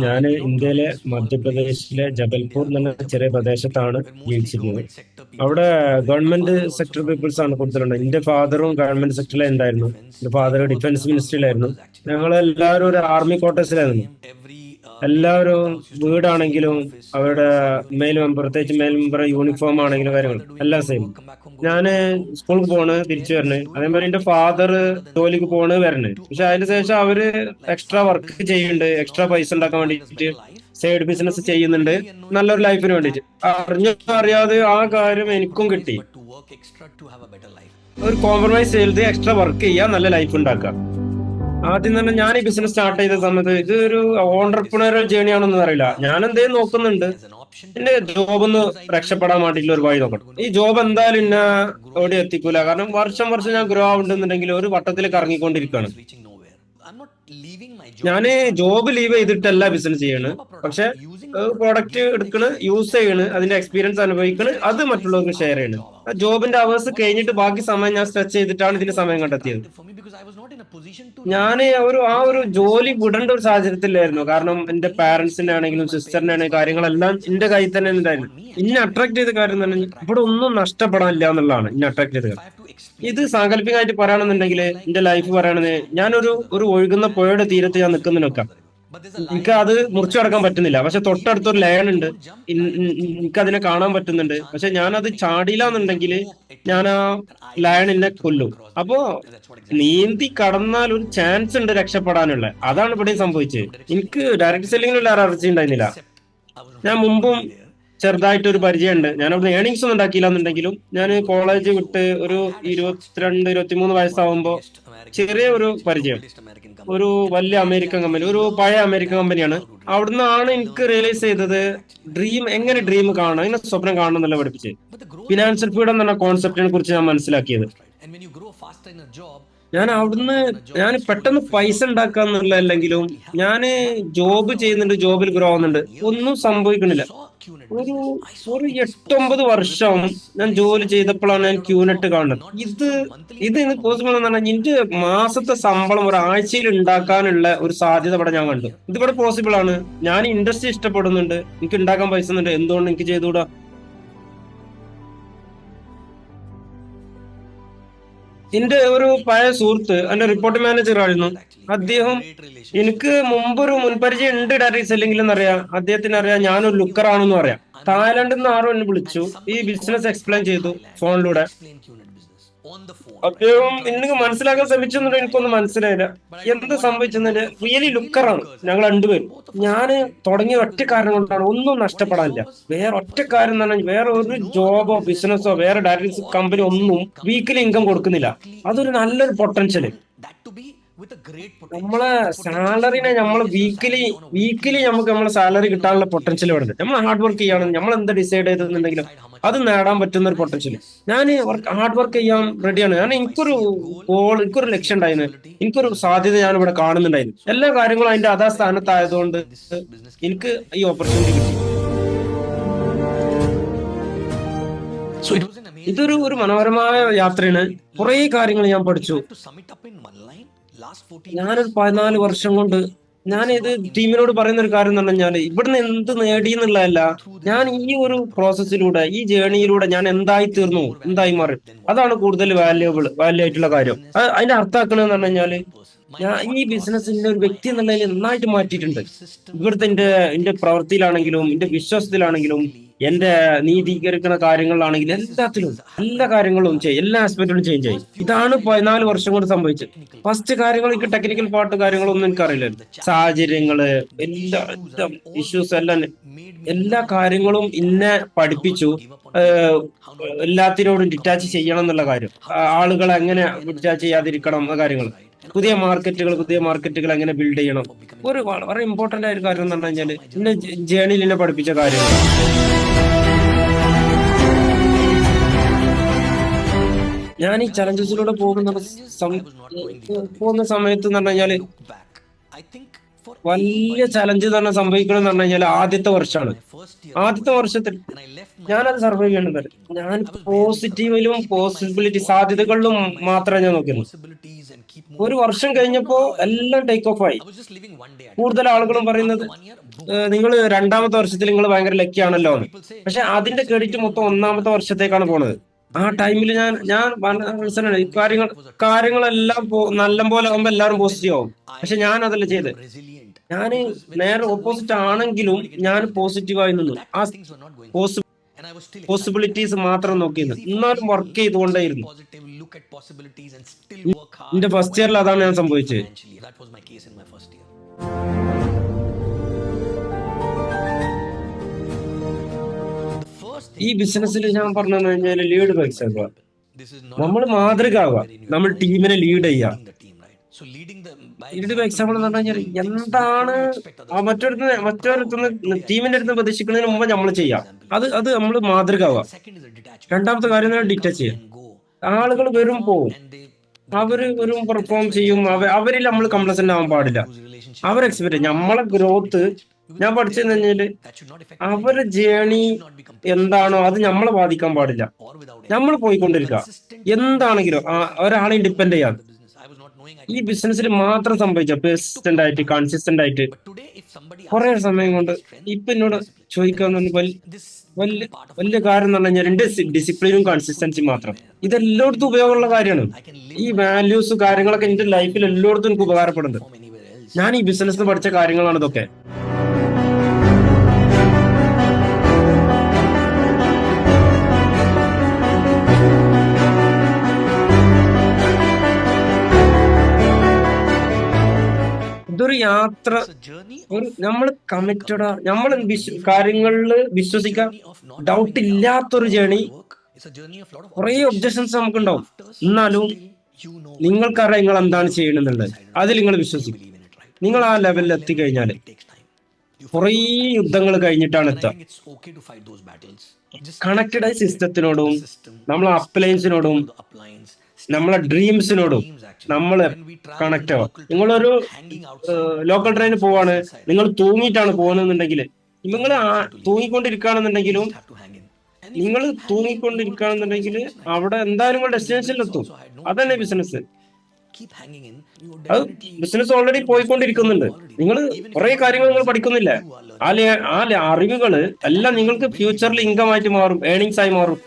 ഞാൻ ഇന്ത്യയിലെ മധ്യപ്രദേശിലെ ജബൽപൂർ എന്ന ചെറിയ പ്രദേശത്താണ് ജീവിച്ചിരുന്നത്. അവിടെ ഗവൺമെന്റ് സെക്ടർ പീപ്പിൾസ് ആണ് കൂടുതലുണ്ട്. എന്റെ ഫാദറും ഗവൺമെന്റ് സെക്ടറിലെ ഉണ്ടായിരുന്നു. എന്റെ ഫാദർ ഡിഫൻസ് മിനിസ്ട്രിയിലായിരുന്നു. ഞങ്ങൾ എല്ലാവരും ഒരു ആർമി ക്വാർട്ടേഴ്സിലായിരുന്നു. എല്ലാവരും വീടാണെങ്കിലും അവരുടെ മെയിൽ മെമ്പർ, പ്രത്യേകിച്ച് മെയിൽ മെമ്പർ യൂണിഫോം ആണെങ്കിലും കാര്യങ്ങൾ എല്ലാം സെയിം. ഞാന് സ്കൂളിൽ പോണ്, തിരിച്ചു വരണേ, അതേപോലെ എന്റെ ഫാദർ ജോലിക്ക് പോണ് വരണേ. പക്ഷെ അതിന് ശേഷം അവര് എക്സ്ട്രാ വർക്ക് ചെയ്യുന്നുണ്ട്, എക്സ്ട്രാ പൈസ ഉണ്ടാക്കാൻ വേണ്ടിയിട്ട് സൈഡ് ബിസിനസ് ചെയ്യുന്നുണ്ട്, നല്ലൊരു ലൈഫിന് വേണ്ടിയിട്ട്. അറിഞ്ഞോ അറിയാതെ ആ കാര്യം എനിക്കും കിട്ടി. ഒരു കോംപ്രമൈസ് ചെയ്ത് എക്സ്ട്രാ വർക്ക് ചെയ്യുക, നല്ല ലൈഫ് ഉണ്ടാക്കുക. ആദ്യം തന്നെ ഞാൻ ഈ ബിസിനസ് സ്റ്റാർട്ട് ചെയ്ത സമയത്ത് ഇതൊരു ഓണ്ടർപ്രണറിയൽ ജേണി ആണെന്ന് അറിയില്ല. ഞാൻ എന്തേലും നോക്കുന്നുണ്ട്, എന്റെ ജോബ് ഒന്ന് രക്ഷപ്പെടാൻ വേണ്ടിയിട്ടുള്ള ഒരു വഴി നോക്കണം. ഈ ജോബ് എന്തായാലും എന്നെ എവിടെ എത്തിക്കൂല. കാരണം വർഷം വർഷം ഞാൻ ഗ്രോ ആവുന്നുണ്ടെന്നുണ്ടെങ്കിൽ ഒരു വട്ടത്തിൽ കറങ്ങിക്കൊണ്ടിരിക്കുകയാണ്. ഞാന് ജോബ് ലീവ് ചെയ്തിട്ടല്ല ബിസിനസ് ചെയ്യണ്. പക്ഷെ പ്രോഡക്റ്റ് എടുക്കണ്, യൂസ് ചെയ്യണ്, അതിന്റെ എക്സ്പീരിയൻസ് അനുഭവിക്കണ്, അത് മറ്റുള്ളവർക്ക് ഷെയർ ചെയ്യണ്. ജോബിന്റെ അവേഴ്സ് കഴിഞ്ഞിട്ട് ബാക്കി സമയം ഞാൻ സ്ട്രെച്ച് ചെയ്തിട്ടാണ് ഇതിന് സമയം കണ്ടെത്തിയത്. ഞാൻ ആ ഒരു ജോലി വിടേണ്ട ഒരു സാഹചര്യത്തിലായിരുന്നു. കാരണം എന്റെ പാരന്റ്സിന്റെ ആണെങ്കിലും സിസ്റ്ററിന്റെ ആണെങ്കിലും കാര്യങ്ങളെല്ലാം എന്റെ കയ്യിൽ തന്നെ ഉണ്ടായിരുന്നു. ഇന്നെ അട്രാക്ട് ചെയ്ത കാര്യം തന്നെ ഇവിടെ ഒന്നും നഷ്ടപ്പെടാനില്ല എന്നുള്ളതാണ് ഇന്നെ അട്രാക്ട് ചെയ്ത കാര്യം. ഇത് സാങ്കല്പികമായിട്ട് പറയുകയാണെന്നുണ്ടെങ്കിൽ എന്റെ ലൈഫ് പറയുകയാണെന്ന് ഒരു ഒഴുകുന്ന പുഴയുടെ തീരത്ത് ഞാൻ നിൽക്കുന്നതിനൊക്കെ എനിക്ക് അത് മുറിച്ചു കടക്കാൻ പറ്റുന്നില്ല. പക്ഷെ തൊട്ടടുത്തൊരു ലയൺ ഉണ്ട്, എനിക്ക് അതിനെ കാണാൻ പറ്റുന്നുണ്ട്. പക്ഷെ ഞാനത് ചാടിയില്ല എന്നുണ്ടെങ്കിൽ ഞാൻ ആ ലയൺ എന്നെ കൊല്ലും. അപ്പോ നീന്തി കടന്നാൽ ഒരു ചാൻസ് ഉണ്ട് രക്ഷപ്പെടാനുള്ള. അതാണ് ഇവിടെ സംഭവിച്ചത്. എനിക്ക് ഡയറക്ട് സെല്ലിങ്ങിനുള്ള അലർജി ഉണ്ടായിരുന്നില്ല. ഞാൻ മുമ്പും ചെറുതായിട്ട് ഒരു പരിചയമുണ്ട്. ഞാൻ അവിടെ ഏണിങ്സ് ഒന്നും ഉണ്ടാക്കിയില്ല എന്നുണ്ടെങ്കിലും ഞാൻ കോളേജ് വിട്ട് ഒരു 22-23 വയസ്സാവുമ്പോ ചെറിയ ഒരു പരിചയം, ഒരു വലിയ അമേരിക്കൻ കമ്പനി, ഒരു പഴയ അമേരിക്കൻ കമ്പനിയാണ്. അവിടുന്നാണ് എനിക്ക് റിയലൈസ് ചെയ്തത് എങ്ങനെ ഡ്രീം കാണണം, എങ്ങനെ സ്വപ്നം കാണണം എന്നല്ല പഠിപ്പിച്ചത്. ഫിനാൻഷ്യൽ ഫ്രീഡം എന്ന കോൺസെപ്റ്റിനെ കുറിച്ച് ഞാൻ മനസ്സിലാക്കിയത്. ഞാൻ പെട്ടെന്ന് പൈസ ഉണ്ടാക്കാന്നുള്ള അല്ലെങ്കിലും ഞാൻ ജോബ് ചെയ്യുന്നുണ്ട്, ജോബിൽ ഗ്രോ ആവുന്നുണ്ട്, ഒന്നും സംഭവിക്കണില്ല. ഒരു ഒരു 8-9 വർഷം ഞാൻ ജോലി ചെയ്തപ്പോഴാണ് ഞാൻ ക്യൂനെറ്റ് കാണുന്നത്. ഇത് പോസിബിൾ എന്ന് പറഞ്ഞാൽ എന്റെ മാസത്തെ ശമ്പളം ഒരാഴ്ചയിൽ ഉണ്ടാക്കാനുള്ള ഒരു സാധ്യത ഇവിടെ ഞാൻ കണ്ടു. ഇതിവിടെ പോസിബിൾ ആണ്. ഞാൻ ഇൻഡസ്ട്രി ഇഷ്ടപ്പെടുന്നുണ്ട്, എനിക്ക് ഉണ്ടാക്കാൻ പൈസ ഉണ്ട്, എന്തുകൊണ്ട് എനിക്ക് ചെയ്തുകൂടാ? എന്റെ ഒരു പഴയ സുഹൃത്ത് എന്റെ റിപ്പോർട്ട് മാനേജർ ആയിരുന്നു. അദ്ദേഹം എനിക്ക് മുമ്പൊരു മുൻപരിചയം ഉണ്ട് ഡയറക്ട് സെല്ലിംഗിൽ എന്നറിയാം. അദ്ദേഹത്തിന് അറിയാം ഞാനൊരു ലുക്കർ ആണെന്ന് പറയാം. തായ്ലാൻഡിൽ നിന്ന് ആരും എന്നെ വിളിച്ചു, ഈ ബിസിനസ് എക്സ്പ്ലെയിൻ ചെയ്തു ഫോണിലൂടെ. അദ്ദേഹം എനിക്ക് മനസ്സിലാക്കാൻ ശ്രമിച്ചെന്നുണ്ട്, എനിക്കൊന്നും മനസ്സിലായില്ല എന്ത് സംഭവിച്ചെന്നത്. റിയലി ലുക്കറാണ് ഞങ്ങൾ രണ്ടുപേരും. ഞാന് തുടങ്ങിയ ഒറ്റ കാരണം കൊണ്ടാണ്, ഒന്നും നഷ്ടപ്പെടാനില്ല. വേറെ ഒറ്റ കാര്യം എന്ന് പറഞ്ഞാൽ വേറെ ഒരു ജോബോ ബിസിനസ്സോ വേറെ ഡയറക്ട് കമ്പനി ഒന്നും വീക്കിലി ഇൻകം കൊടുക്കുന്നില്ല. അതൊരു നല്ലൊരു പൊട്ടൻഷ്യല്. നമ്മളെ സാലറിനെ വീക്കിലി നമുക്ക് നമ്മളെ സാലറി കിട്ടാനുള്ള പൊട്ടൻഷ്യൽ ഇവിടെ ഉണ്ട്. നമ്മൾ ഹാർഡ് വർക്ക് ചെയ്യണം. നമ്മൾ എന്താ ഡിസൈഡ് ചെയ്തിട്ടുണ്ടെങ്കിലും അത് നേടാൻ പറ്റുന്ന ഒരു പൊട്ടൻഷ്യൽ. ഞാൻ ഹാർഡ് വർക്ക് ചെയ്യാൻ റെഡിയാണ്. എനിക്കൊരു ലക്ഷ്യം ഉണ്ടായിരുന്നു, എനിക്കൊരു സാധ്യത ഞാൻ ഇവിടെ കാണുന്നുണ്ടായിരുന്നു. എല്ലാ കാര്യങ്ങളും അതിന്റെ അതാ സ്ഥാനത്തായതുകൊണ്ട് എനിക്ക് ഈ ഓപ്പർച്യൂണിറ്റി കിട്ടി. ഇതൊരു മനോഹരമായ യാത്രയാണ്. കുറെ കാര്യങ്ങൾ ഞാൻ പഠിച്ചു. ഞാനൊരു 14 വർഷം കൊണ്ട് ഞാൻ ഇത് ടീമിനോട് പറയുന്ന ഒരു കാര്യം എന്ന് പറഞ്ഞാൽ ഇവിടുന്ന് എന്ത് നേടി എന്നുള്ളതല്ല, ഞാൻ ഈ ഒരു പ്രോസസ്സിലൂടെ, ഈ ജേണിയിലൂടെ ഞാൻ എന്തായി തീർന്നു, എന്തായി മാറി, അതാണ് കൂടുതൽ വാല്യൂ ആയിട്ടുള്ള കാര്യം. അതിന്റെ അർത്ഥാക്കണെന്ന് പറഞ്ഞു കഴിഞ്ഞാല് ഞാൻ ഈ ബിസിനസിന്റെ ഒരു വ്യക്തി എന്നുള്ളതിൽ നന്നായിട്ട് മാറ്റിയിട്ടുണ്ട്. ഇവിടുത്തെ എന്റെ പ്രവൃത്തിയിലാണെങ്കിലും എന്റെ വിശ്വാസത്തിലാണെങ്കിലും എന്റെ നീതീകരിക്കുന്ന കാര്യങ്ങളിലാണെങ്കിലും എല്ലാത്തിലും എല്ലാ കാര്യങ്ങളും എല്ലാ ആസ്പെക്റ്റിലും ചേഞ്ച് ആയി. ഇതാണ് 14 വർഷം കൊണ്ട് സംഭവിച്ചത്. ഫസ്റ്റ് കാര്യങ്ങൾ എനിക്ക് ടെക്നിക്കൽ പാർട്ട് കാര്യങ്ങളൊന്നും എനിക്കറിയില്ലായിരുന്നു. സാഹചര്യങ്ങള് എല്ലാ ഇഷ്യൂസ് എല്ലാ കാര്യങ്ങളും ഇന്നെ പഠിപ്പിച്ചു. എല്ലാത്തിനോടും ഡിറ്റാച്ച് ചെയ്യണം എന്നുള്ള കാര്യം, ആളുകളെ എങ്ങനെ ഡിറ്റാച്ച് ചെയ്യാതിരിക്കണം എന്ന കാര്യങ്ങൾ, പുതിയ മാർക്കറ്റുകൾ എങ്ങനെ ബിൽഡ് ചെയ്യണം. വളരെ ഇമ്പോർട്ടന്റ് ആയ ഒരു കാര്യം എന്ന് പറഞ്ഞു കഴിഞ്ഞാൽ എന്നെ ജേണിയിൽ എന്നെ പഠിപ്പിച്ച കാര്യങ്ങൾ. ഞാൻ ഈ ചലഞ്ചസിലൂടെ പോകുന്ന സമയത്ത് എന്ന് പറഞ്ഞു കഴിഞ്ഞാല് വലിയ ചലഞ്ച് തന്നെ സംഭവിക്കണം എന്ന് പറഞ്ഞു കഴിഞ്ഞാൽ ആദ്യത്തെ വർഷത്തിൽ ഞാനത് സർവൈവ് ചെയ്യണത്. ഞാൻ പോസിറ്റീവിലും പോസിബിലിറ്റി സാധ്യതകളിലും മാത്രമേ ഞാൻ നോക്കിയുള്ളൂ. ഒരു വർഷം കഴിഞ്ഞപ്പോ എല്ലാം ടേക്ക് ഓഫ് ആയി. കൂടുതൽ ആളുകളും പറയുന്നത് നിങ്ങൾ രണ്ടാമത്തെ വർഷത്തിൽ നിങ്ങൾ ഭയങ്കര ലക്കി ആണല്ലോ എന്ന്. പക്ഷെ അതിന്റെ ക്രെഡിറ്റ് മൊത്തം ഒന്നാമത്തെ വർഷത്തേക്കാണ് പോണത്. ആ ടൈമിൽ ഞാൻ മനസ്സിലാണ് ഈ കാര്യങ്ങളെല്ലാം നല്ല പോലെ ആകുമ്പോൾ എല്ലാവരും പോസിറ്റീവ് ആവും. പക്ഷെ ഞാൻ അതല്ല ചെയ്ത്. ഞാൻ നേരെ ഓപ്പോസിറ്റ് ആണെങ്കിലും ഞാൻ പോസിറ്റീവായി നിന്നു. ആ പോസിബിലിറ്റീസ് മാത്രം നോക്കിയിരുന്നു. എന്നാലും വർക്ക് ചെയ്തുകൊണ്ടേയിരുന്നു. എന്റെ ഫസ്റ്റ് ഇയറിൽ അതാണ് ഞാൻ സംഭവിച്ചത്. ഈ ബിസിനസ്സിൽ ഞാൻ പറഞ്ഞു കഴിഞ്ഞാൽ ലീഡ് ബൈ എക്സാമ്പിൾ. നമ്മൾ മാതൃക ആവുക, നമ്മൾ ടീമിനെ ലീഡ് ചെയ്യുക. ലീഡ് ബൈ എക്സാമ്പിൾ എന്ന് പറഞ്ഞു കഴിഞ്ഞാൽ എന്താണ് മറ്റൊരുത്തുനിന്ന് ടീമിന്റെ അടുത്ത് പ്രതീക്ഷിക്കുന്നതിന് മുമ്പ് നമ്മൾ ചെയ്യാം. അത് നമ്മൾ മാതൃക ആവുക. രണ്ടാമത്തെ കാര്യം ഡിറ്റച്ച് ചെയ്യുക. ആളുകൾ വരും പോവും, അവര് വരും പെർഫോം ചെയ്യും. അവരിൽ നമ്മൾ കംപ്ലസന്റ് ആവാൻ പാടില്ല. അവർ എക്സ്പെക്ട് നമ്മളെ ഗ്രോത്ത് ഞാൻ പഠിച്ചെന്ന് കഴിഞ്ഞാല് അവരുടെ ജേണി എന്താണോ അത് നമ്മളെ ബാധിക്കാൻ പാടില്ല. നമ്മൾ പോയിക്കൊണ്ടിരിക്കുക എന്താണെങ്കിലും ഒരാളെയും ഡിപ്പെൻഡ് ചെയ്യാം. ഈ ബിസിനസ്സിൽ മാത്രം സംഭവിച്ച പെർസിസ്റ്റന്റ് ആയിട്ട് കൺസിസ്റ്റന്റ് ആയിട്ട് കുറെ സമയം കൊണ്ട് ഇപ്പൊ എന്നോട് ചോദിക്കാവുന്ന വലിയ കാര്യം എന്ന് പറഞ്ഞു കഴിഞ്ഞാൽ എന്റെ ഡിസിപ്ലിനും കൺസിസ്റ്റൻസി മാത്രം. ഇതെല്ലായിടത്തും ഉപയോഗമുള്ള കാര്യമാണ്. ഈ വാല്യൂസ് കാര്യങ്ങളൊക്കെ എന്റെ ലൈഫിൽ എല്ലായിടത്തും എനിക്ക് ഉപകാരപ്പെടുന്നുണ്ട്. ഞാൻ ഈ ബിസിനസ്സിൽ പഠിച്ച കാര്യങ്ങളാണ് ഇതൊക്കെ. ഇതൊരു യാത്ര, നമ്മൾ കമ്മിറ്റഡ്, നമ്മൾ കാര്യങ്ങളിൽ വിശ്വസിക്കാൻ ഡൗട്ട് ഇല്ലാത്തൊരു ജേണി. കുറെ ഒബ്ജക്ഷൻസ് നമുക്കുണ്ടാവും, എന്നാലും നിങ്ങൾക്കറിയാം നിങ്ങൾ എന്താണ് ചെയ്യണമെന്നുള്ളത്. അതിൽ നിങ്ങൾ വിശ്വസിക്കും. നിങ്ങൾ ആ ലെവലിൽ എത്തിക്കഴിഞ്ഞാൽ കുറെ യുദ്ധങ്ങൾ കഴിഞ്ഞിട്ടാണ് എത്തുക. കണക്റ്റഡ് സിസ്റ്റത്തിനോടും നമ്മളെ അപ്ലയൻസിനോടും നമ്മളെ ഡ്രീംസിനോടും നമ്മൾ കണക്ട് ആവാം. നിങ്ങളൊരു ലോക്കൽ ട്രെയിനിൽ പോവാണ്, നിങ്ങൾ തൂങ്ങിയിട്ടാണ് പോകുന്നുണ്ടെങ്കിൽ, നിങ്ങൾ തൂങ്ങിക്കൊണ്ടിരിക്കുകയാണെന്നുണ്ടെങ്കിലും അവിടെ എന്തായാലും നിങ്ങൾ ഡെസ്റ്റിനേഷനിലെത്തും. അതന്നെ ബിസിനസ്. അത് ബിസിനസ് ഓൾറെഡി പോയിക്കൊണ്ടിരിക്കുന്നുണ്ട്. നിങ്ങൾ കുറെ കാര്യങ്ങൾ നിങ്ങൾ പഠിക്കുന്നില്ല. ആ അറിവുകൾ എല്ലാം നിങ്ങൾക്ക് ഫ്യൂച്ചറിൽ ഇൻകം ആയിട്ട് മാറും, ഏർണിങ്സ് ആയി മാറും.